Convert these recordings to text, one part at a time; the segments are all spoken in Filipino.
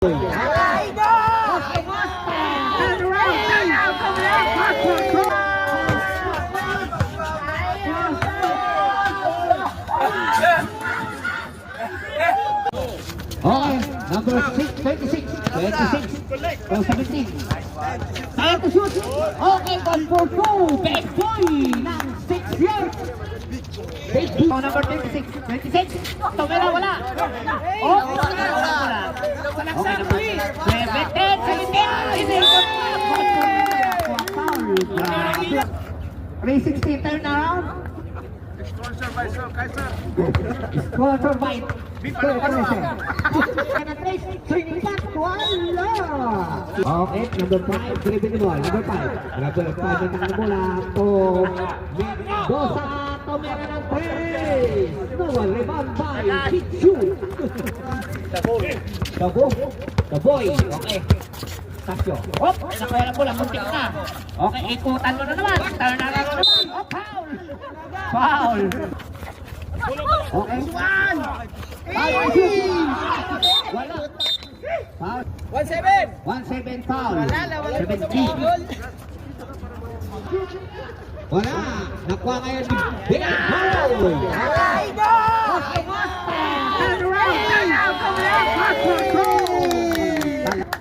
Okay, number 26, 17. Time to shoot. Okay, 1 for 2. Big boy ng 6 years. Big boy. Oh, number 26. Tumira, wala. Oh, wala. Okay, number 17. 360, turn around. Sponsor by okay, number 5, dribbling the ball. Number 5 na bola to Mendoza. Tumira ng 3. No, rebound by Chichu. The boy. Okay. Tasyo. Hop, nakuha ng bola. Muntik na. Okay, ikutan mo na naman. Turn around naman. Oh, foul. Okay. Wala. Foul. 1-7 foul. 17. Wala. Nakuha ngayon. Big foul.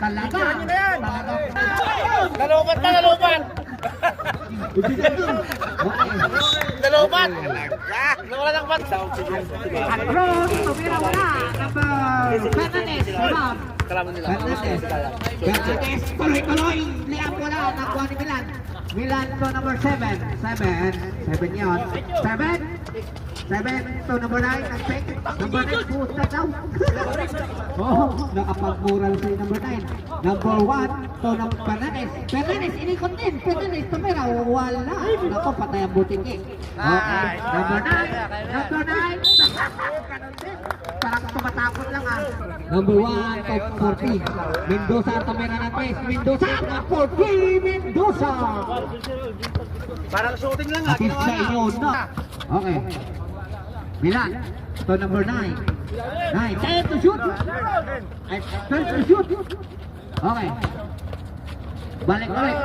Talaga. Daloban. Wala lang bat. Atros, tumira wala. Number Fernandez. Fernandez. Tuloy. Liam wala. Nakuha ni Milan to number 7 yun. 7 to number 9. Number 9 pusta daw. Oh, nakapag-mural si number 9. Number 1 to number Fernandez, inikot din. Fernandez, tumira, wala. Naku, patay ang buting eh. Okay, number 9. Parang tumatakot lang ah. Number 1 to 14. Mendoza, tumira ng 3. Mendoza, 14. Mendoza. Parang shooting lang ha. Atis sa inyo na. Okay. Milan to number 9. 10 to shoot. 10 to shoot. Okay. Balik ulit.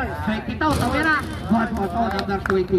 22. Tumira. 1 for 2. Number 20.